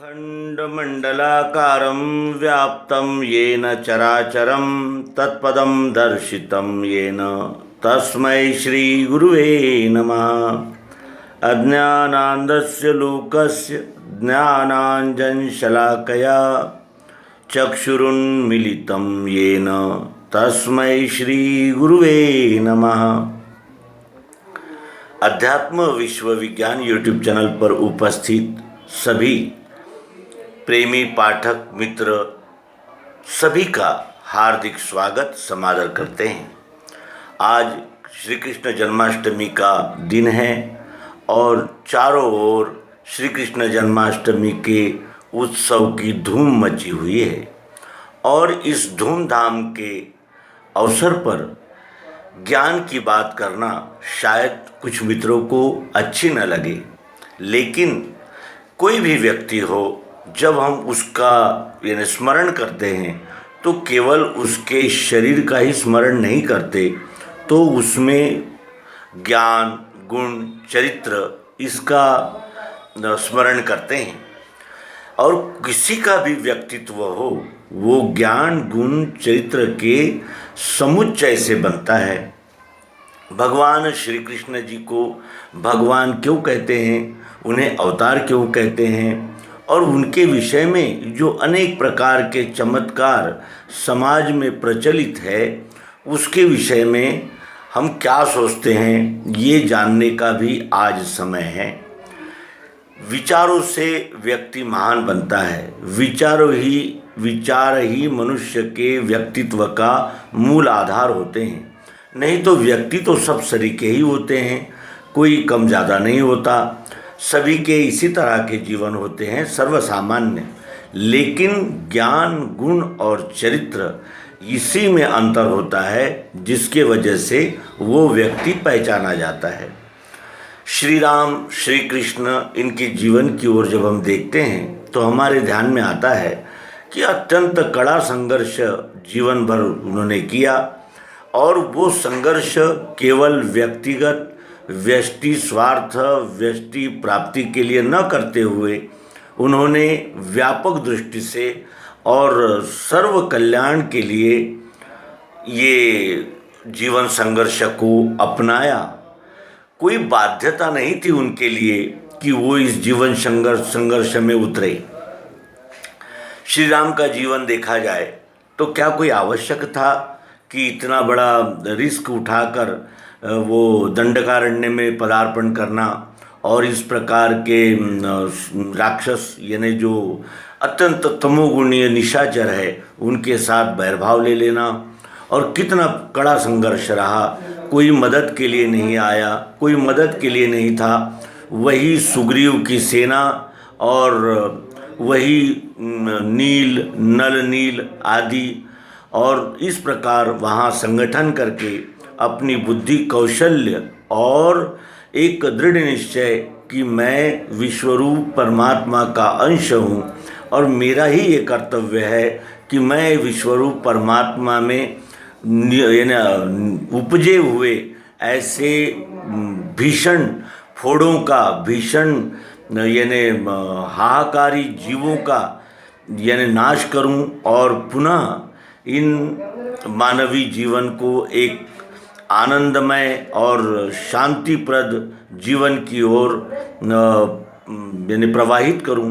अखंडमंडलाकारं व्याप्तं येन चराचरं तत्पदं दर्शितं येन तस्मै श्रीगुरुवे नमः। अज्ञानान्धस्य लोकस्य ज्ञानाञ्जनशलाकया चक्षुरुन्मीलितं येन तस्मै श्रीगुरुवे नमः। अध्यात्म विश्वविज्ञान यूट्यूब चैनल पर उपस्थित सभी प्रेमी पाठक मित्र सभी का हार्दिक स्वागत समादर करते हैं। आज श्री कृष्ण जन्माष्टमी का दिन है और चारों ओर श्री कृष्ण जन्माष्टमी के उत्सव की धूम मची हुई है और इस धूमधाम के अवसर पर ज्ञान की बात करना शायद कुछ मित्रों को अच्छी न लगे, लेकिन कोई भी व्यक्ति हो जब हम उसका स्मरण करते हैं तो केवल उसके शरीर का ही स्मरण नहीं करते, तो उसमें ज्ञान गुण चरित्र इसका स्मरण करते हैं। और किसी का भी व्यक्तित्व हो वो ज्ञान गुण चरित्र के समुच्चय से बनता है। भगवान श्री कृष्ण जी को भगवान क्यों कहते हैं, उन्हें अवतार क्यों कहते हैं, और उनके विषय में जो अनेक प्रकार के चमत्कार समाज में प्रचलित है उसके विषय में हम क्या सोचते हैं, ये जानने का भी आज समय है। विचारों से व्यक्ति महान बनता है। विचार ही मनुष्य के व्यक्तित्व का मूल आधार होते हैं। नहीं तो व्यक्ति तो सब सरीके ही होते हैं, कोई कम ज़्यादा नहीं होता, सभी के इसी तरह के जीवन होते हैं सर्वसामान्य। लेकिन ज्ञान गुण और चरित्र इसी में अंतर होता है जिसके वजह से वो व्यक्ति पहचाना जाता है। श्री राम श्री कृष्ण इनके जीवन की ओर जब हम देखते हैं तो हमारे ध्यान में आता है कि अत्यंत कड़ा संघर्ष जीवन भर उन्होंने किया, और वो संघर्ष केवल व्यक्तिगत व्यष्टि स्वार्थ व्यष्टि प्राप्ति के लिए न करते हुए उन्होंने व्यापक दृष्टि से और सर्व कल्याण के लिए ये जीवन संघर्ष को अपनाया। कोई बाध्यता नहीं थी उनके लिए कि वो इस जीवन संघर्ष में उतरे। श्री राम का जीवन देखा जाए तो क्या कोई आवश्यक था कि इतना बड़ा रिस्क उठाकर वो दंडकारण्य में पदार्पण करना और इस प्रकार के राक्षस यानी जो अत्यंत तमोगुणीय निशाचर है उनके साथ बैरभाव ले लेना, और कितना कड़ा संघर्ष रहा। कोई मदद के लिए नहीं आया, कोई मदद के लिए नहीं था। वही सुग्रीव की सेना और वही नल नील आदि, और इस प्रकार वहाँ संगठन करके अपनी बुद्धि कौशल्य और एक दृढ़ निश्चय कि मैं विश्वरूप परमात्मा का अंश हूँ और मेरा ही ये कर्तव्य है कि मैं विश्वरूप परमात्मा में उपजे हुए ऐसे भीषण फोड़ों का भीषण हाहाकारी जीवों का नाश करूं और पुनः इन मानवीय जीवन को एक आनंदमय और शांतिप्रद जीवन की ओर प्रवाहित करूं।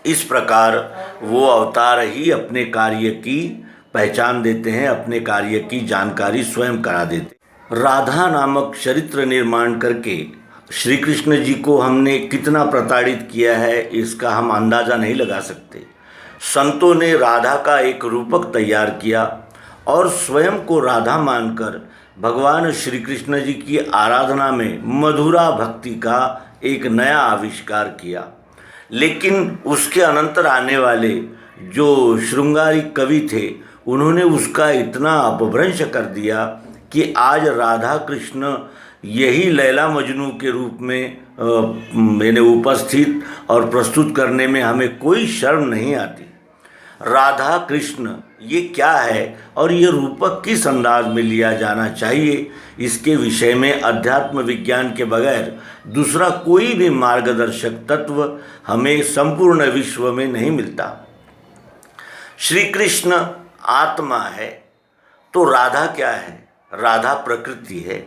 इस प्रकार वो अवतार ही अपने कार्य की पहचान देते हैं, अपने कार्य की जानकारी स्वयं करा देते। राधा नामक चरित्र निर्माण करके श्री कृष्ण जी को हमने कितना प्रताड़ित किया है इसका हम अंदाज़ा नहीं लगा सकते। संतों ने राधा का एक रूपक तैयार किया और स्वयं को राधा मानकर भगवान श्री कृष्ण जी की आराधना में मधुरा भक्ति का एक नया आविष्कार किया। लेकिन उसके अनंतर आने वाले जो श्रृंगारी कवि थे उन्होंने उसका इतना अपभ्रंश कर दिया कि आज राधा कृष्ण यही लैला मजनू के रूप में उपस्थित और प्रस्तुत करने में हमें कोई शर्म नहीं आती। राधा कृष्ण ये क्या है और ये रूपक किस अंदाज में लिया जाना चाहिए, इसके विषय में अध्यात्म विज्ञान के बगैर दूसरा कोई भी मार्गदर्शक तत्व हमें संपूर्ण विश्व में नहीं मिलता। श्री कृष्ण आत्मा है तो राधा क्या है? राधा प्रकृति है।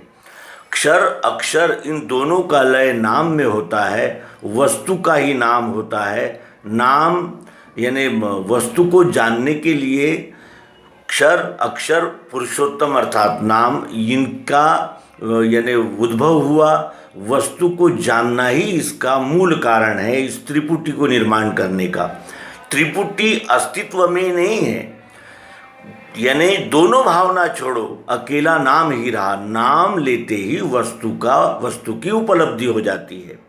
क्षर अक्षर इन दोनों का लय नाम में होता है, वस्तु का ही नाम होता है। नाम यानी वस्तु को जानने के लिए क्षर अक्षर पुरुषोत्तम अर्थात नाम, इनका यानी उद्भव हुआ। वस्तु को जानना ही इसका मूल कारण है, इस त्रिपुटी को निर्माण करने का। त्रिपुटी अस्तित्व में नहीं है, यानी दोनों भावना छोड़ो, अकेला नाम ही रहा। नाम लेते ही वस्तु की उपलब्धि हो जाती है।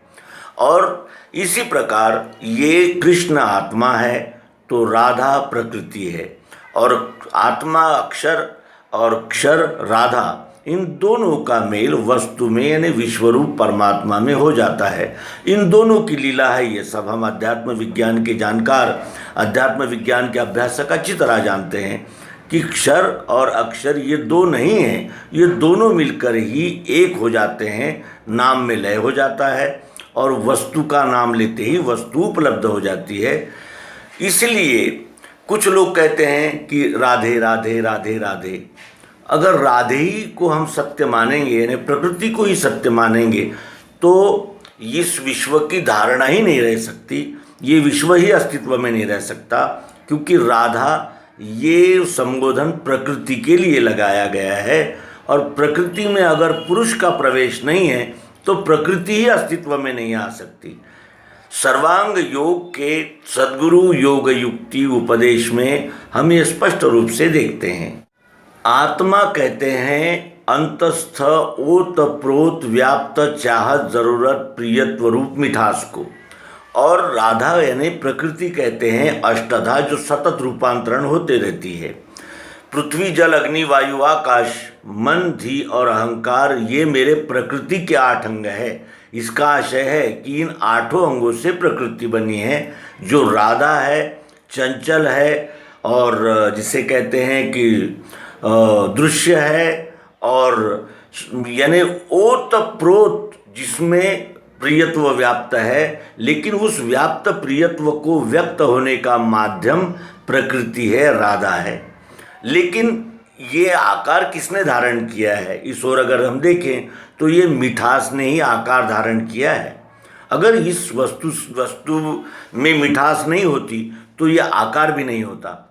और इसी प्रकार ये कृष्ण आत्मा है तो राधा प्रकृति है, और आत्मा अक्षर और क्षर राधा, इन दोनों का मेल वस्तु में यानी विश्वरूप परमात्मा में हो जाता है। इन दोनों की लीला है। ये सब हम अध्यात्म विज्ञान के जानकार, अध्यात्म विज्ञान के अभ्यासक अच्छी तरह जानते हैं कि क्षर और अक्षर ये दो नहीं हैं, ये दोनों मिलकर ही एक हो जाते हैं। नाम में लय हो जाता है और वस्तु का नाम लेते ही वस्तु उपलब्ध हो जाती है। इसलिए कुछ लोग कहते हैं कि राधे राधे राधे राधे। अगर राधे ही को हम सत्य मानेंगे, यानी प्रकृति को ही सत्य मानेंगे, तो इस विश्व की धारणा ही नहीं रह सकती, ये विश्व ही अस्तित्व में नहीं रह सकता। क्योंकि राधा ये संबोधन प्रकृति के लिए लगाया गया है, और प्रकृति में अगर पुरुष का प्रवेश नहीं है तो प्रकृति ही अस्तित्व में नहीं आ सकती। सर्वांग योग के सद्गुरु योग युक्ति उपदेश में हम ये स्पष्ट रूप से देखते हैं। आत्मा कहते हैं अंतस्थ ओत प्रोत व्याप्त चाहत जरूरत प्रियत्व रूप मिठास को, और राधा यानी प्रकृति कहते हैं अष्टधा जो सतत रूपांतरण होते रहती है। पृथ्वी जल अग्नि वायु आकाश मन धी और अहंकार ये मेरे प्रकृति के 8 अंग है। इसका आशय है कि इन 8 अंगों से प्रकृति बनी है, जो राधा है, चंचल है, और जिसे कहते हैं कि दृश्य है, और यानी ओत प्रोत जिसमें प्रियत्व व्याप्त है, लेकिन उस व्याप्त प्रियत्व को व्यक्त होने का माध्यम प्रकृति है, राधा है। लेकिन ये आकार किसने धारण किया है? इस ओर अगर हम देखें तो ये मिठास ने ही आकार धारण किया है। अगर इस वस्तु में मिठास नहीं होती तो ये आकार भी नहीं होता,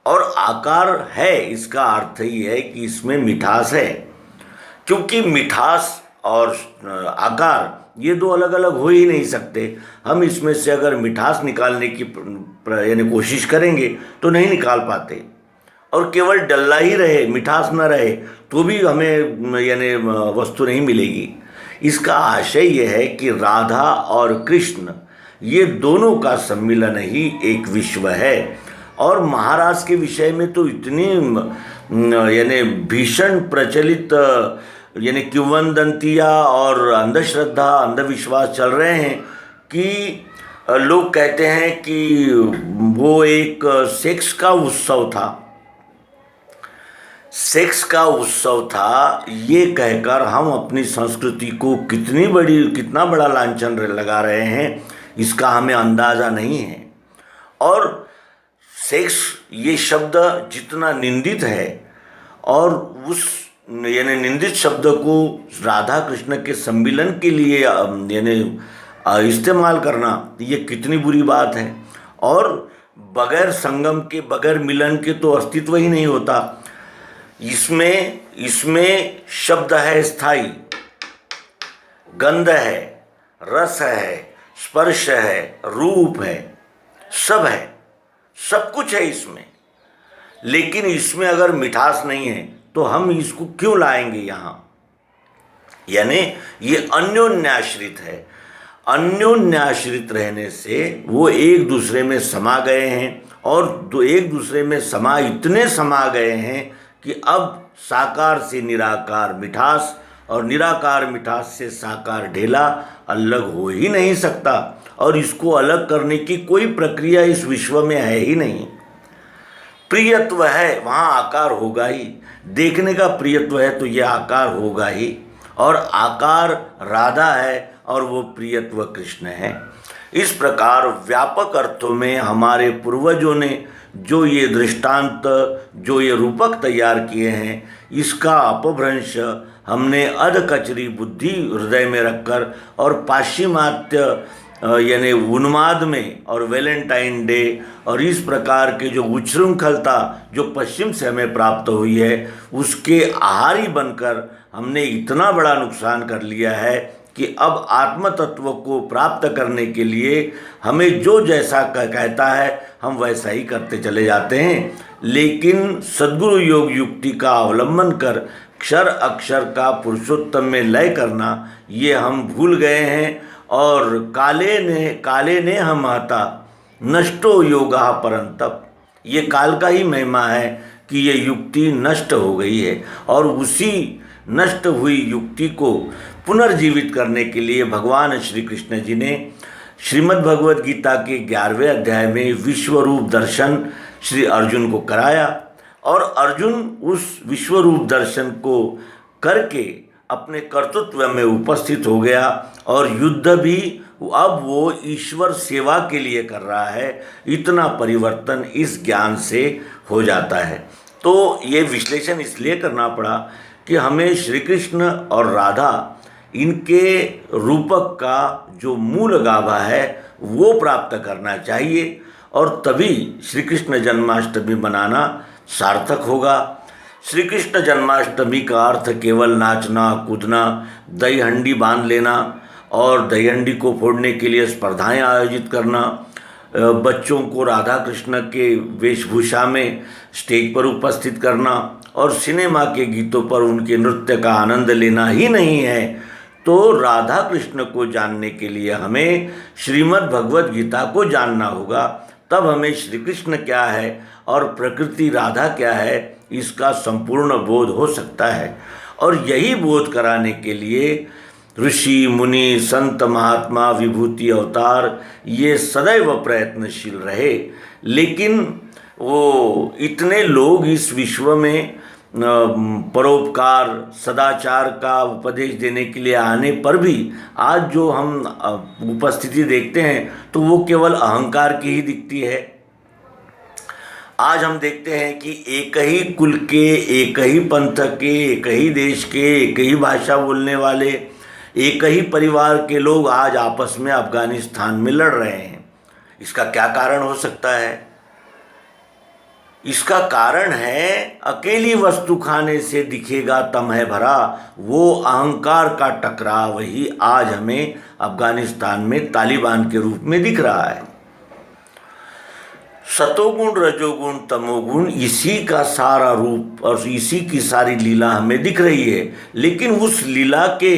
और आकार है इसका अर्थ ही है कि इसमें मिठास है। क्योंकि मिठास और आकार ये दो अलग अलग हो ही नहीं सकते। हम इसमें से अगर मिठास निकालने की यानी कोशिश करेंगे तो नहीं निकाल पाते, और केवल डल्ला ही रहे, मिठास न रहे तो भी हमें यानी वस्तु नहीं मिलेगी। इसका आशय यह है कि राधा और कृष्ण ये दोनों का सम्मिलन ही एक विश्व है। और महाराज के विषय में तो इतनी यानी भीषण प्रचलित यानी किंवदंतियाँ और अंधश्रद्धा अंधविश्वास चल रहे हैं कि लोग कहते हैं कि वो एक सेक्स का उत्सव था, सेक्स का उत्सव था। ये कहकर हम अपनी संस्कृति को कितना बड़ा लांछन लगा रहे हैं, इसका हमें अंदाज़ा नहीं है। और सेक्स ये शब्द जितना निंदित है, और उस यानी निंदित शब्द को राधा कृष्ण के सम्मिलन के लिए यानी इस्तेमाल करना, ये कितनी बुरी बात है। और बगैर संगम के, बगैर मिलन के तो अस्तित्व ही नहीं होता। इसमें शब्द है स्थायी, गंध है, रस है, स्पर्श है, रूप है, सब कुछ है इसमें। लेकिन इसमें अगर मिठास नहीं है तो हम इसको क्यों लाएंगे यहाँ? यानी ये अन्योन्याश्रित है। अन्योन्याश्रित रहने से वो एक दूसरे में समा गए हैं, और एक दूसरे में इतने समा गए हैं कि अब साकार से निराकार मिठास और निराकार मिठास से साकार ढेला अलग हो ही नहीं सकता, और इसको अलग करने की कोई प्रक्रिया इस विश्व में है ही नहीं। प्रियत्व है वहाँ आकार होगा ही, देखने का प्रियत्व है तो ये आकार होगा ही, और आकार राधा है और वो प्रियत्व कृष्ण है। इस प्रकार व्यापक अर्थों में हमारे पूर्वजों ने जो ये दृष्टांत, जो ये रूपक तैयार किए हैं, इसका अपभ्रंश हमने अधकचरी बुद्धि हृदय में रखकर और पाश्चिमात्य यानी उन्माद में और वैलेंटाइन डे और इस प्रकार के जो उच्छृंखलता जो पश्चिम से हमें प्राप्त हुई है, उसके आहारी बनकर हमने इतना बड़ा नुकसान कर लिया है कि अब आत्म तत्व को प्राप्त करने के लिए हमें जो जैसा कहता है हम वैसा ही करते चले जाते हैं, लेकिन सद्गुरु योग युक्ति का अवलंबन कर क्षर अक्षर का पुरुषोत्तम में लय करना ये हम भूल गए हैं। और काले ने हम आता नष्टो योगा परंतप, ये काल का ही महिमा है कि ये युक्ति नष्ट हो गई है, और उसी नष्ट हुई युक्ति को पुनर्जीवित करने के लिए भगवान श्री कृष्ण जी ने श्रीमद् भगवद गीता के 11वें अध्याय में विश्वरूप दर्शन श्री अर्जुन को कराया, और अर्जुन उस विश्वरूप दर्शन को करके अपने कर्तृत्व में उपस्थित हो गया, और युद्ध भी अब वो ईश्वर सेवा के लिए कर रहा है। इतना परिवर्तन इस ज्ञान से हो जाता है। तो ये विश्लेषण इसलिए करना पड़ा कि हमें श्री कृष्ण और राधा इनके रूपक का जो मूल गाभा है वो प्राप्त करना चाहिए, और तभी श्री कृष्ण जन्माष्टमी मनाना सार्थक होगा। श्री कृष्ण जन्माष्टमी का अर्थ केवल नाचना कूदना, दही हंडी बांध लेना और दही हंडी को फोड़ने के लिए स्पर्धाएं आयोजित करना, बच्चों को राधा कृष्ण के वेशभूषा में स्टेज पर उपस्थित करना और सिनेमा के गीतों पर उनके नृत्य का आनंद लेना ही नहीं है। तो राधा कृष्ण को जानने के लिए हमें श्रीमद् भगवद गीता को जानना होगा, तब हमें श्री कृष्ण क्या है और प्रकृति राधा क्या है इसका संपूर्ण बोध हो सकता है। और यही बोध कराने के लिए ऋषि मुनि संत महात्मा विभूति अवतार ये सदैव प्रयत्नशील रहे, लेकिन वो इतने लोग इस विश्व में परोपकार सदाचार का उपदेश देने के लिए आने पर भी आज जो हम उपस्थिति देखते हैं तो वो केवल अहंकार की ही दिखती है। आज हम देखते हैं कि एक ही कुल के, एक ही पंथ के, एक ही देश के, एक ही भाषा बोलने वाले, एक ही परिवार के लोग आज आपस में अफगानिस्तान में लड़ रहे हैं। इसका क्या कारण हो सकता है? इसका कारण है अकेली वस्तु खाने से दिखेगा तम है भरा, वो अहंकार का टकराव ही आज हमें अफगानिस्तान में तालिबान के रूप में दिख रहा है। सतोगुण रजोगुण तमोगुण इसी का सारा रूप और इसी की सारी लीला हमें दिख रही है, लेकिन उस लीला के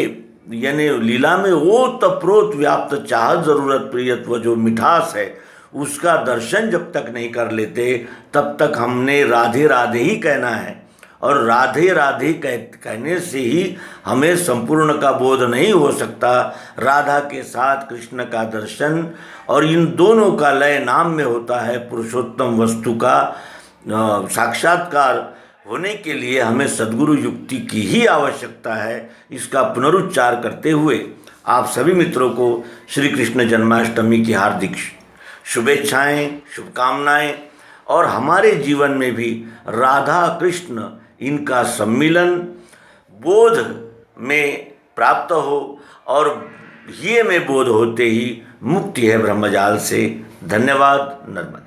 यानी लीला में वो तप्रोत व्याप्त चाहत जरूरत प्रियत्व जो मिठास है उसका दर्शन जब तक नहीं कर लेते तब तक हमने राधे राधे ही कहना है, और राधे राधे कहने से ही हमें संपूर्ण का बोध नहीं हो सकता। राधा के साथ कृष्ण का दर्शन और इन दोनों का लय नाम में होता है। पुरुषोत्तम वस्तु का साक्षात्कार होने के लिए हमें सद्गुरु युक्ति की ही आवश्यकता है। इसका पुनरुच्चार करते हुए आप सभी मित्रों को श्री कृष्ण जन्माष्टमी की हार्दिक शुभेच्छाएं, शुभकामनाएं, और हमारे जीवन में भी राधा कृष्ण इनका सम्मिलन बोध में प्राप्त हो, और ये में बोध होते ही मुक्ति है ब्रह्मजाल से। धन्यवाद। नर्मदा।